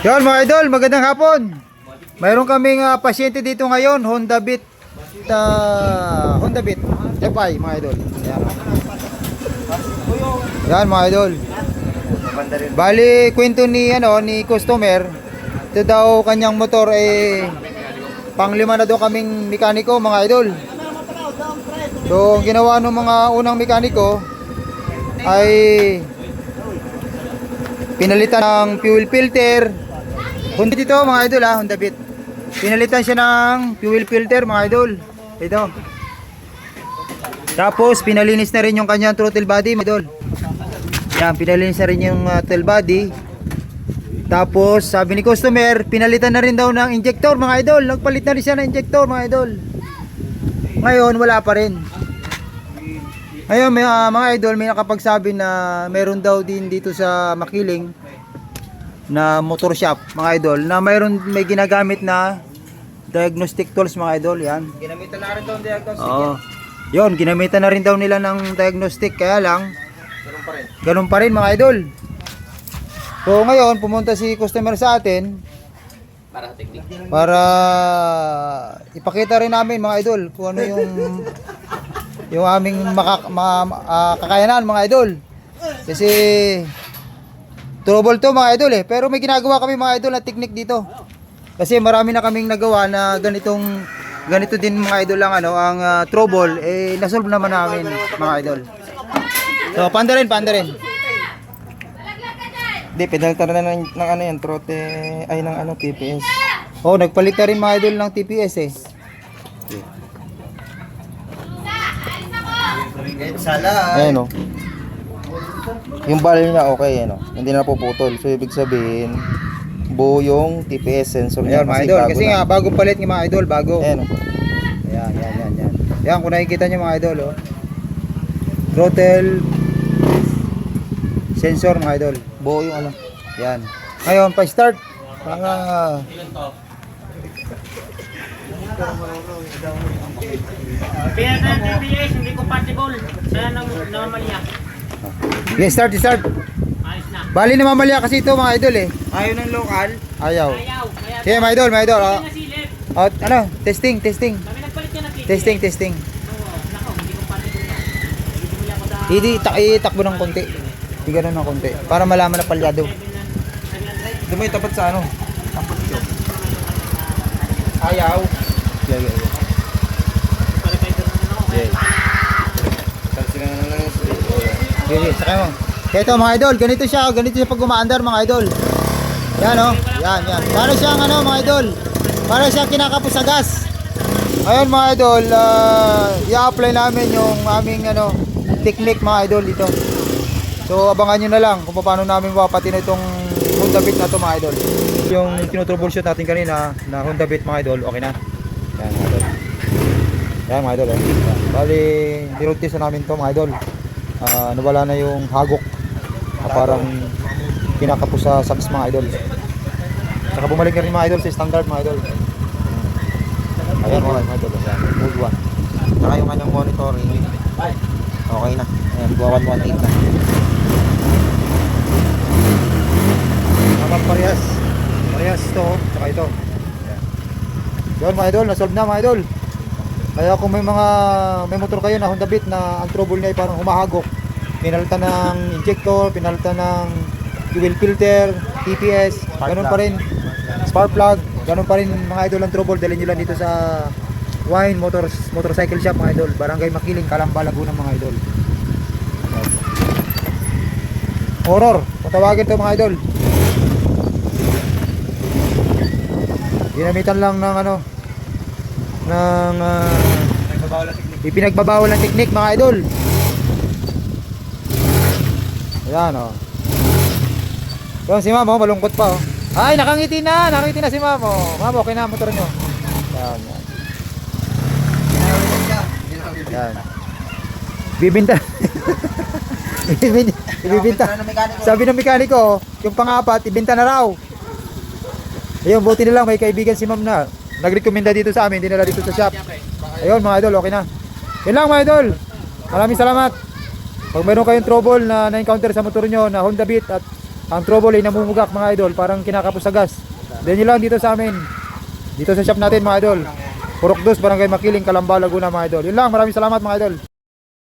Yon mga idol, magandang hapon. Mayroon kaming pasyente dito ngayon, Honda Beat FI mga idol. Yan. Yan mga idol. Bali kwento ni ni customer, ito daw kanyang motor panglima na daw kaming mekaniko mga idol. So ang ginawa ng mga unang mekaniko ay pinalitan ng fuel filter. Honda dito mga idol Honda Beat. Pinalitan siya ng fuel filter mga idol. Ito. Tapos pinalinis na rin yung kanyang throttle body mga idol. Yan, pinalinis na rin yung throttle body. Tapos sabi ni customer, pinalitan na rin daw ng injector mga idol. Nagpalit na rin siya ng injector mga idol. Ngayon wala pa rin. Ngayon mga idol, may nakapagsabi na meron daw din dito sa Makiling na motor shop mga idol na may ginagamit na diagnostic tools mga idol. Yan, ginamitan na rin daw ng diagnostic. Oo. Yun, ginamitan na rin daw nila ng diagnostic, kaya lang ganun pa rin mga idol. So ngayon pumunta si customer sa atin para ipakita rin namin mga idol kung ano yung aming kakayanan mga idol. Kasi trouble to mga idol pero may ginagawa kami mga idol na technique dito. Kasi marami na kaming nagawa na ganito din mga idol lang ang trouble nasolve naman namin mga idol. So panda rin. Hindi, pedaltar na ng ano yan, trote, ay ng ano, TPS. Oh, nagpalit na rin mga idol ng TPS Sala. Ayan o. Yung bali niya okay, hindi na napuputol. So ibig sabihin, buo yung TPS sensor niya. Ayan mga idol, kasi nga bagong palit ng mga idol, bago. Ayan o. Ayan. Ayan, kung nakikita nyo mga idol, throttle sensor mga idol. Buo yung ano. Yan. Ngayon, pa-start. Para PNTBS hindi compatible. Sana namamalya. okay, start. Ayos na. Bali na mamalya kasi ito mga idol Ayaw ng local. Ayaw. Ayaw. Sige mga idol. Nasilip. Testing. Kami nagpalit ka ng ticket. Testing. Oo. Nako, hindi compatible na. Hindi mo lang Itakbo ng konti. Ganun ng konti. Para malaman na palyado. Hindi mo itapat sa ano. Ayaw. Yeah. Sige, sakay mo. Kaya ito mga idol, ganito siya pag umaandar mga idol. Yan yan. Para siyang mga idol. Para siyang kinakapos sa gas. Ayun mga idol, i-apply namin yung aming technique mga idol dito. So abangan nyo na lang kung paano namin mapapatin itong Honda Beat na ito mga idol. Yung tinotroubleshoot natin kanina na Honda Beat mga idol, okay na. Yan mga idol. Yan mga idol. Bali, nirotis na namin ito mga idol. Nawala na yung hagok na parang kinakapos sa saks mga idol. Saka bumalik na rin mga idol sa standard mga idol. Ayan mga idol. Mode 1. Saka yung kanyang monitoring. Okay na. Ayan, 118 na. Dapat parehas ito, saka ito. Yun mga idol, nasolve na mga idol. Kaya kung may motor kayo na Honda Beat na ang trouble niya ay parang humahagok, pinalitan ng injector, pinalitan ng fuel filter, TPS, ganun pa rin, spark plug, ganun pa rin mga idol ang trouble. Dalhin nyo lang dito sa Wine Motorcycle Shop mga idol, Barangay Makiling, Calamba, Laguna mga idol. Horror, patawagin ito mga idol. Ginamitan lang ng ipinagbabawal ng teknik mga idol. Ayan Yung si Mamo malungkot pa Ay, nakangiti na si Mamo. Mamo, okay na motor nyo. Yan. Bibinta. Ibibinta. Sabi ng mekaniko, yung pang-apat ibenta na raw. Ayun, buti na lang may kaibigan si Ma'am na nagrekomenda dito sa amin, dinala dito sa shop. Ayun mga idol, okay na. Yun lang mga idol. Maraming salamat. Pag meron kayong trouble na na-encounter sa motor nyo na Honda Beat at ang trouble ay namumugak mga idol, parang kinakapos sa gas. Then yun lang dito sa amin. Dito sa shop natin mga idol. Purok Dos, Barangay Makiling, Calamba, Laguna mga idol. Yun lang, maraming salamat mga idol.